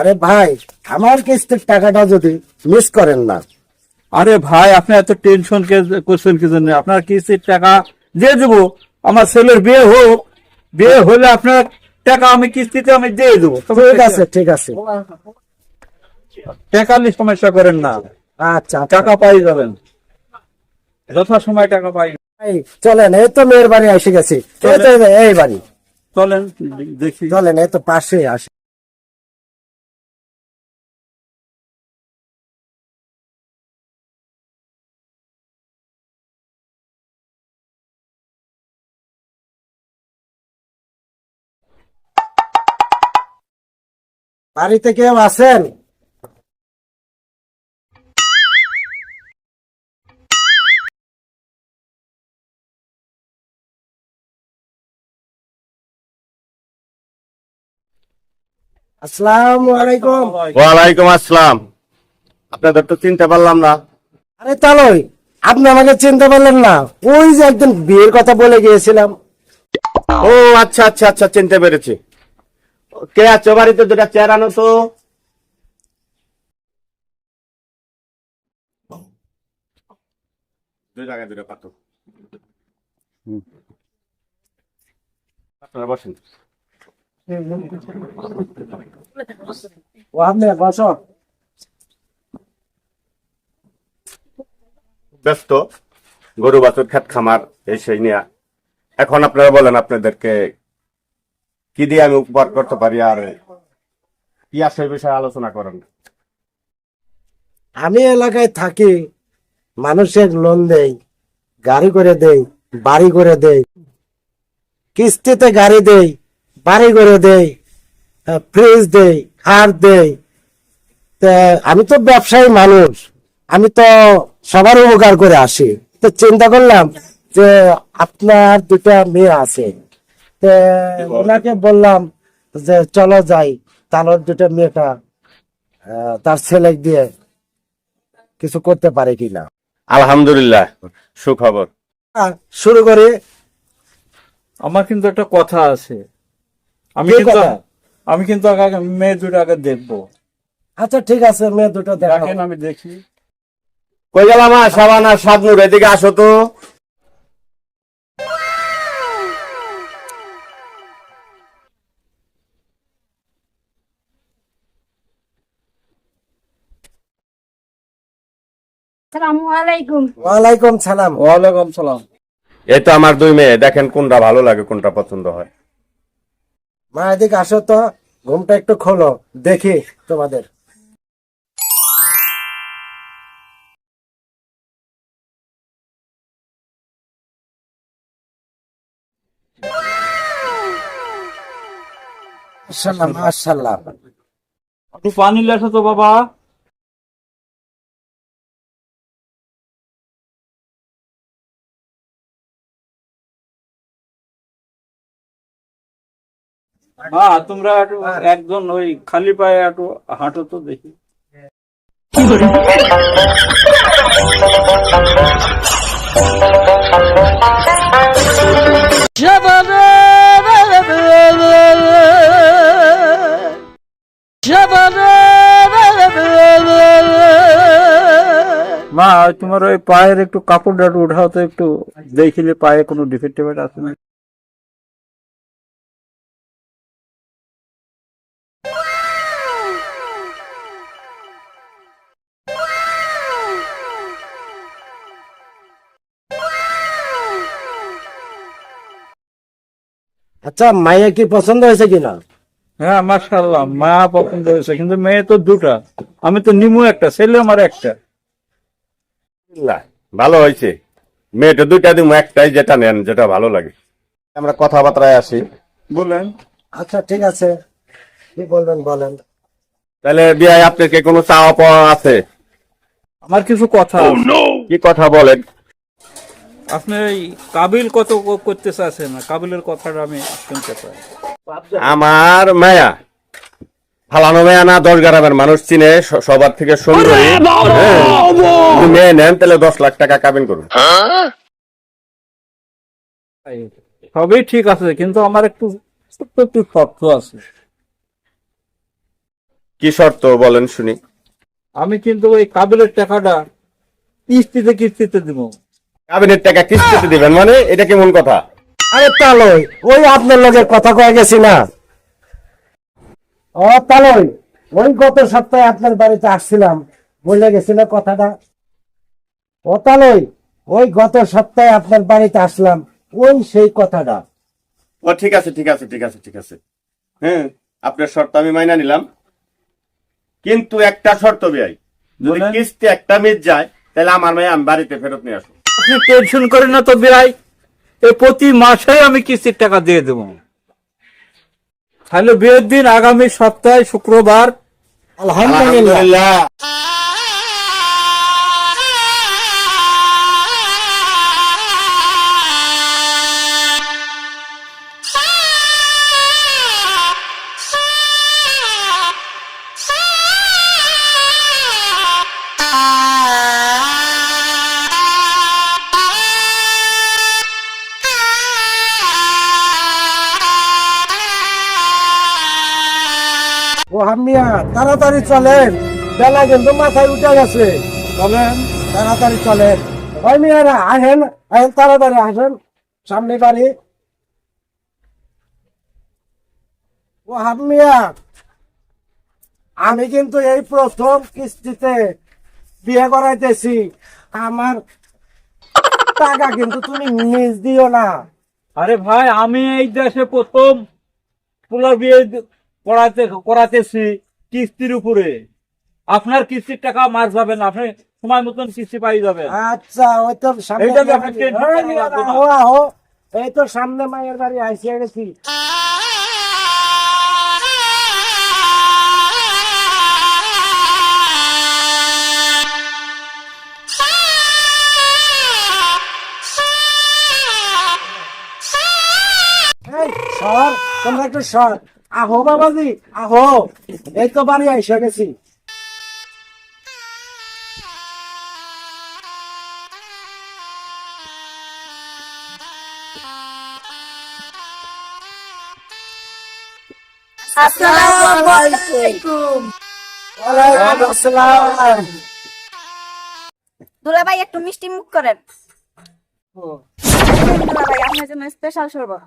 আরে ভাই, আমার কিস্তির টাকাটা যদি মিস করেন না। আরে ভাই, আপনি এত টেনশন করছেন কি জন্য? আপনার কিস্তির টাকা দিয়ে দেবো। আমার ছেলের বিয়ে হোক, বিয়ে হলে আপনার টাকা আমি কিস্তিতে আমি দিয়ে দেবো। ঠিক আছে, ঠিক আছে। টাকা নিয়ে সমস্যা করেন না, আচ্ছা, টাকা পাই যাবেন, যথা সময় টাকা পাই। এই চলেন, এই তো মেয়ের বাড়ি এসে গেছি। এই তো এই বাড়ি, চলেন দেখি। চলেন, এই তো পাশে আসে। বাড়িতে কেউ আছেন? আসসালামু আলাইকুম। ওয়ালাইকুম আসসালাম। আপনাদের তো চিনতে পারলাম না। আরে তালই, আপনি আমাকে চিনতে পারলেন না? ওই যে একদিন বিয়ের কথা বলে গিয়েছিলাম। ও আচ্ছা আচ্ছা আচ্ছা, চিনতে পেরেছি। কে আছো বাড়িতে? দুটা চেয়ার আনো তো। দুই জায়গায় দুটো পাতো। আপনারা বসেন। ও আপনি বসো। ব্যস্ত, গরু বাছুর খেত খামার এই সেই নিয়ে। এখন আপনারা বলেন, আপনাদেরকে কি দিয়ে আমি উপকার করতে পারি, আর কি আছে এই বিষয়ে আলোচনা করেন। আমি এলাকায় থাকি, মানুষের লোন দেই, গাড়ি করে দেই, বাড়ি করে দেই, কিস্তিতে গাড়ি দেই, বাড়ি করে দেই, ফ্রিজ দেই, খাট দেই। তা আমি তো ব্যবসায়ী মানুষ, আমি তো সবার উপকার করে আসি। তো চিন্তা করলাম যে আপনার দুটা মেয়ে আছে, তা ওনাকে বললাম যে চলো যাই, তাহলে দুটা মেয়েটা তার ছেলে দিয়ে কিছু করতে পারে কিনা। আলহামদুলিল্লাহ, সুখবর। শুরু করি। আমার কিন্তু একটা কথা আছে। আমি কি কিন্তু কথা? আমি কিন্তু আগে মেয়ে দুটো আগে দেখবো। আচ্ছা ঠিক আছে, মেয়ে দুটো দেখেন। দেখেন, আমি দেখি। কই গেলাম? শাবানা, শাবনুর, এদিকে আসো তো। আসসালামু আলাইকুম। ওয়ালাইকুম সালাম। ওয়ালাইকুম সালাম। এই তো আমার দুই মেয়ে, দেখেন কোনটা ভালো লাগে, কোনটা পছন্দ হয়। মা এদিকে আসো তো, ঘুমটা একটু খোলো, দেখি তোমাদের। মাশাআল্লাহ, মাশাআল্লাহ। একটু পানি লেসো তো বাবা। মা, তোমরা একটু একজন ওই খালি পায়ে একটু হাঁটো তো দেখি। মা, তোমার ওই পায়ের একটু কাপড়টা একটু উঠাও তো, একটু দেখিলে পায়ে কোনো ডিফেক্ট আছে না। আচ্ছা, মাইয়া কি পছন্দ হয়েছে কিনা? হ্যাঁ, মাশাআল্লাহ, মা পছন্দ হয়েছে, কিন্তু মেয়ে তো দুটা। আমি তো নিমু একটা, ছেলে আমার একটা। আলহামদুলিল্লাহ, ভালো হয়েছে। মেয়েটা দুইটা দিন, একটাই যেটা নেন, যেটা ভালো লাগে। আমরা কথাবার্তায় আসি। বলেন। আচ্ছা ঠিক আছে, কি বলবেন বলেন। তাহলে বিয়ায় আপনার কি কোনো চাওয়া পাওয়া আছে? আমার কিছু কথা আছে। কি কথা বলেন। আপনি এই কাবিল কত করতে চাচ্ছেন না? কাবিলের কথাটা আমি শুনতে চাই। আমার মায়া ফালানো মেয়া না, 10 গ্রামের মানুষ চিনে, সবার থেকে সুন্দরী। হ্যাঁ, যদি মেয়ে নেন তাহলে 10 লাখ টাকা কাবিন করুন। সবই ঠিক আছে, কিন্তু আমার একটু ছোট্ট একটু শর্ত আছে। কি শর্ত বলেন শুনি। আমি কিন্তু ওই কাবিলের টাকাটা কিস্তিতে কিস্তিতে দিব। কাবিনের টাকা কিস্তিতে দিবেন মানে এটা কেমন কথা? আরে তালই ওই আপনার লগের কথা কয়ে গেছি না। ও তালই ওই গত সপ্তাহে আপনার বাড়িতে আসছিলাম, বলে গেছি না কথাটা। ও তালই ওই গত সপ্তাহে আপনার বাড়িতে আসলাম, ওই সেই কথাটা। ও ঠিক আছে ঠিক আছে ঠিক আছে ঠিক আছে, হ্যাঁ আপনার শর্ত আমি মাইনা নিলাম, কিন্তু একটা শর্ত ভাই, যদি বলেন। কিস্তি একটা মিস যায় তাহলে আমার মেয়ে আমি বাড়িতে ফেরত নিয়ে আসবো। আপনি টেনশন করেন না তো বিরাই, প্রতি মাসে আমি কিস্তির টাকা দিয়ে দেবো। তাহলে বিয়ের দিন আগামী সপ্তাহে শুক্রবার। আলহামদুলিল্লাহ। আলহামদুলিল্লাহ। ও হামিয়া তাড়াতাড়ি চলেন, বেলা কিন্তু মাথায় উঠে গেছে। চলেন। তাড়াতাড়ি চলেন। ওই মিয়ারা আসেন, আসেন তাড়াতাড়ি আসেন, সামনে বাড়ি। ও হামিয়া, আমি কিন্তু এই প্রথম কিস্তিতে বিয়ে করাইতেছি, আমার টাকা কিন্তু তুমি মিস দিও না। আরে ভাই, আমি এই দেশে প্রথম পোলার বিয়ে করাতেছি কিস্তির উপরে। আপনার কিস্তির টাকা মার যাবেন, আপনি সময় মতন কিস্তি পাই যাবেন। আচ্ছা ওই তো সামনে এইটা তো আপনি টেনশন ওই করা মিয়ারা, লাগবে না। আহো, আহো। এই তো সামনে মায়ের বাড়ি আইসিয়া গেছি। এই সর, তোমরা একটু সর। আহো বাবাজি, আহো। এই তো বাড়ি আইসা গেছি। আসসালামু আলাইকুম। ওয়ালাইকুম আসসালাম। দুলা ভাই একটু মিষ্টি মুখ করেন। দুলা ভাই আপনার জন্য স্পেশাল শরবত।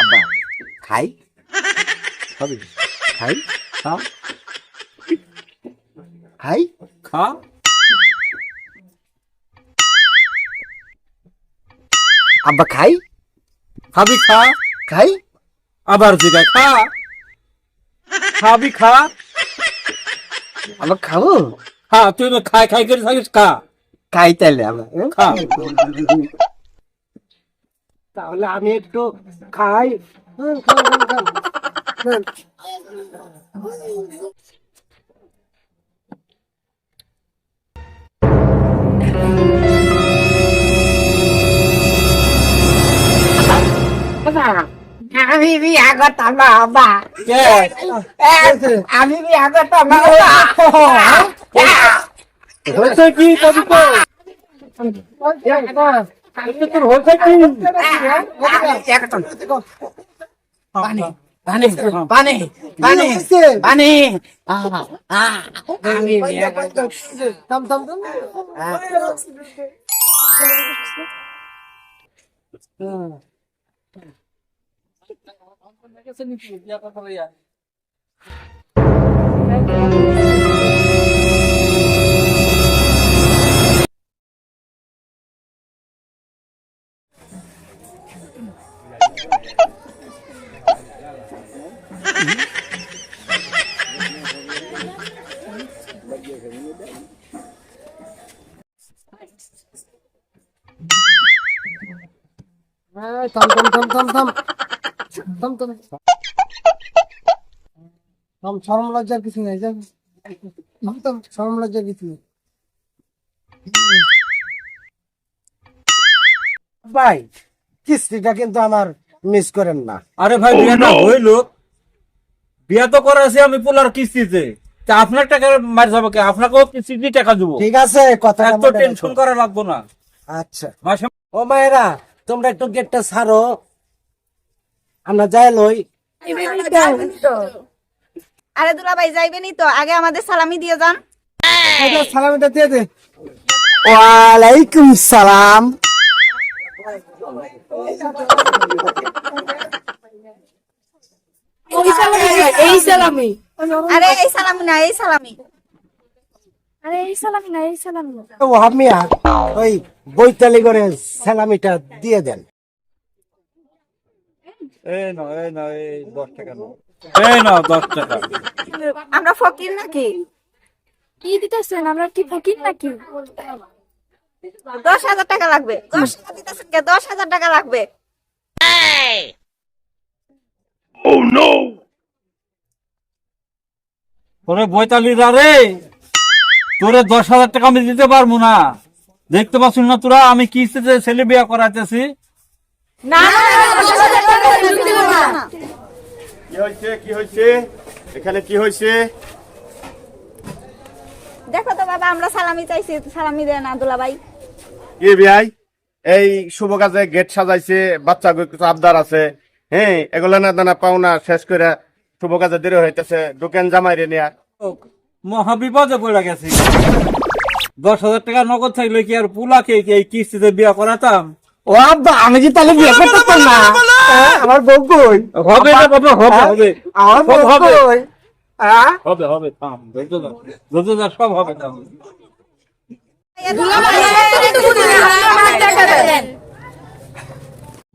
আব্বা খাই, হবে খাই, খাও খাই। খা। আব্বা খাই, খাবি খা, খাই। আবার জিগায় খা। খাবি খা। আব্বা খাবো, খা, তুই না খাই খাই করে থাকিস, খা। খাই তাহলে আব্বা। খা। তাহলে আমি একটু খাই। খাও, খাও, খাও। আমি বিয়া করতাম না বাবা। আমি বিয়া করতাম না বাবা। হয়েছে কি কবি তো? তোর হয়েছে কি? পানি পানি পানি পানি পানি আমি বিয়া করতাম। থাম, থাম, থাম। এই, থাম, থাম, থাম, থাম, থাম। থাম, থাম। থাম, শরম লজ্জার কিছু নেই, যান। থাম, থাম, শরম লজ্জার কিছু নেই। ভাই কিস্তিটা কিন্তু আমার মিস করেন না। আরে ভাই, বিয়াটা হইল, বিয়া তো করাছি আমি পোলার কিস্তিতে। তা আপনার টাকা মার যাবো কে? আপনাকেও কিস্তি টাকা দেবো। ঠিক আছে, কথা এত টেনশন করা লাগবো না। আচ্ছা মাসে ও মায়েরা, তোমরা একটু গেটটা ছাড়ো, আমরা যাই লই। আরে দুলাভাই যাইবেনই তো, আগে আমাদের সালামি দিয়ে যান। সালামিটা দিয়ে দে। ওয়ালাইকুম সালাম। এই সালামি আরে এই সালামি না, এই সালামি। আরে এই সালামি না, এই সালামি না। ওহাব মিয়া ওই বৈতালি করে সালামিটা দিয়ে দেন। এই নাও, এই নাও, এই 10 টাকা নাও। এই নাও 10 টাকা। আমরা ফকির নাকি? কি দিতেছেন? আমরা কি ফকির নাকি? 10,000 টাকা লাগবে। 10,000 দিতেছেন কে? 10,000 টাকা লাগবে। তোরে বৈতালিরা রে, তোরে 10,000 টাকা আমি দিতে পারবো না। দেখতে পাচ্ছ না তোরা আমি কিস্তিতে ছেলে বিয়ে করাইতেছি? না না, 10,000 টাকা দিতে পারবো না। কি হয়েছে কি হয়েছে এখানে কি হয়েছে? দেখো তো বাবা, আমরা সালামি চাইছি, সালামি দেন না দুলাভাই। কি বিয়াই, এই শুভ কাজে গেট সাজাইছে, বাচ্চা কিছু আবদার আছে, হ্যাঁ এগুলো না দানা পাওনা শেষ করে শুভ কাজে দেরি হইতেছে, দোকান জামাই রে নিয়া। মহাবিপদে পড়ে গেছি। 10,000 টাকা নগদ থাকলে কি আর পুলাকে এই কিস্তিতে বিয়ে করাতাম? ও আব্বা, আমি কি তাহলে বিয়ে করতে পারতাম না? আমার বউ কই? হবে না বাবা, হবে হবে আমার বউ হবে কই? হবে হবে, থাম, ধৈর্য ধর, ধৈর্য ধর, সব হবে থাম।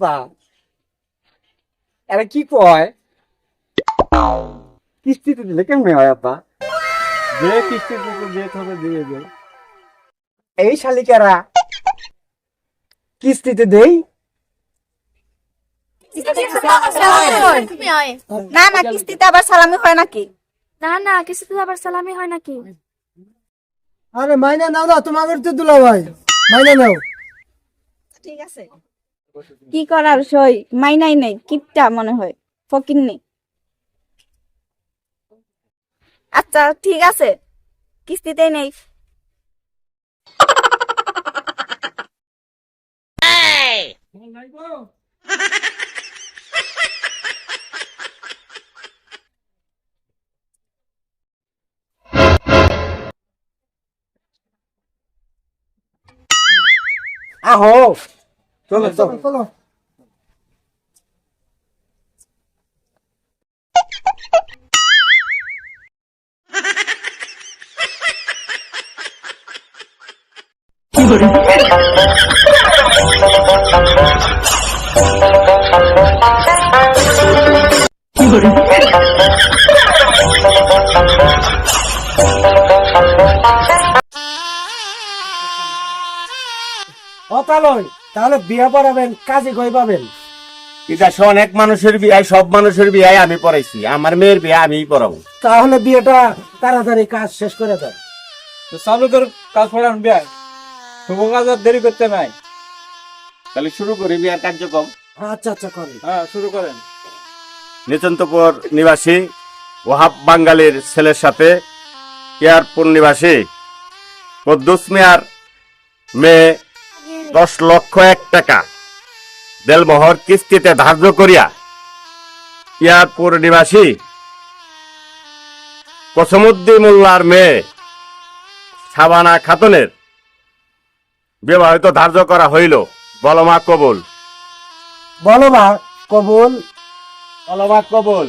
বা এরা কি কয়? কিস্তিতে দিলে কেমনে হয় আব্বা? যে কিস্তি দিতে হবে দিয়ে দে। এই শালিকারা কিস্তিতে দেই? না না, কিস্তিতে আবার সালামি হয় নাকি? না না, কিছুতে আবার সালামি হয় নাকি? আরে মাইনা নাও না, তোমাদের তো দুলা ভাই, মাইনা নাও। ঠিক আছে, কি করার, সই মাইনাই নেই, কিপটা মনে হয়, ফকির নেই। আচ্ছা ঠিক আছে, কিস্তিতেই নেই। আহো চলো চলো। চলো। তাহলে বিয়ে পড়াবেন, কাজে কই পাবেন? এটা অনেক মানুষের বিয়ে, সব মানুষের বিয়ে আমি পড়াইছি, আমার মেয়ের বিয়ে আমিই পড়াবো। তাহলে বিয়েটা তাড়াতাড়ি কাজ শেষ করে দেন। তো চালু তোর কাজ পড়ান বিয়ে, শুভ কাজ আর দেরি করতে নাই। তাহলে শুরু করি বিয়ের কার্যক্রম। আচ্ছা আচ্ছা করেন। হ্যাঁ শুরু করেন। নিচন্তপুর নিবাসী ওহাব বাঙ্গালির ছেলের সাথে কেয়ারপুর নিবাসী কদ্দুস মিয়ার মেয়ে 10,01,000 টাকা দেলমোহর কিস্তিতে ধার্য করিয়া কেয়ারপুর নিবাসী কসমুদ্দিন মোল্লার মেয়ে সাবানা খাতুনের বিবাহিত ধার্য করা হইল। বলমা কবুল, বলো মা কবুল। বলমা কবুল,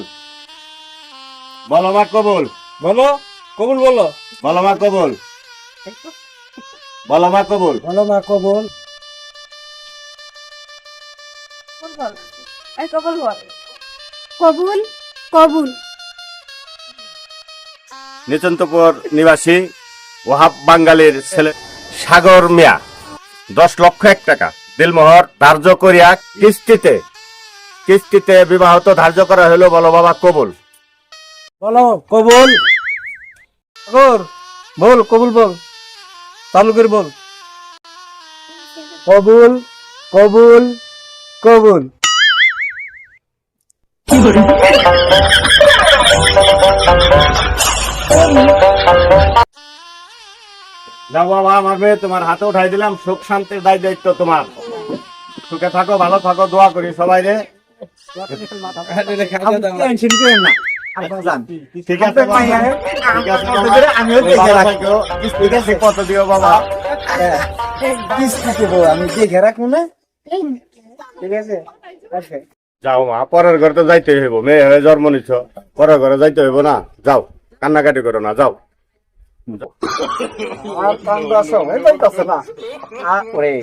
বলমা কবুল, বলো কবুল বলো। বলমা কবুল, বলমা কবুল। বলো মা কবুল। বল, এই কবুল বল। কবুল কবুল। নিচন্তপুর নিবাসী ওহাব বাঙ্গালির ছেলে সাগর মিয়া 10,01,000 টাকা দিলমোহর ধার্য করিয়া কিস্তিতে বিবাহত ধার্য করা হলো। বলো বাবা কবুল। বলো কবুল। বল কবুল বল, চালু করে বল। কবুল কবুল কবুল। যাও বাবা, আমার মেয়ে তোমার হাতে উঠাই দিলাম, সুখ শান্তির দায়িত্ব তোমার। সুখে থাকো, ভালো থাকো, দোয়া করি সবাই রে। টেনশন করেন না, আপনারা যান। ঠিক আছে বাবা। ঠিক আছে বাবা। আমিও দেখে রাখবো। ঠিক আছে কত দিও বাবা? কিস্তি দেবো, আমি দেখে রাখবো না। ঠিক আছে, আচ্ছা। যাও মা, পরের ঘরে তো যাইতে হইব, মেয়ে হয়ে জন্ম নিছ, পরের ঘরে যাইতে হইব না, যাও, কান্নাকাটি করো না, যাও। আর কান্দ সময় পাইতাছে না ওরে,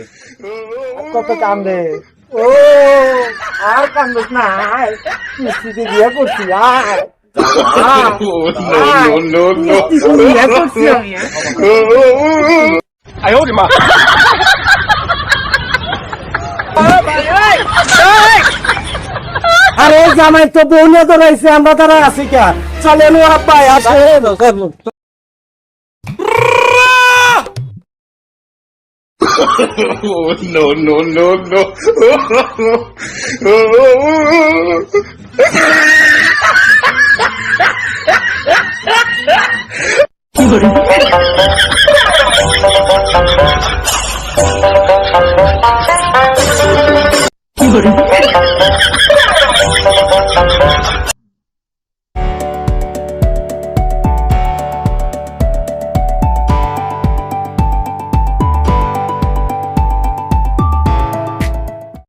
কত কান্দে ও আর কান্দস না আয় কিস্তিতে বিয়ে করছি আয় বিয়ে করছি আমি আরে জামাই তো বউ নিয়ে তো রয়েছে আমরা তারা আছি কে চলেন ও আব্বা আসেন no.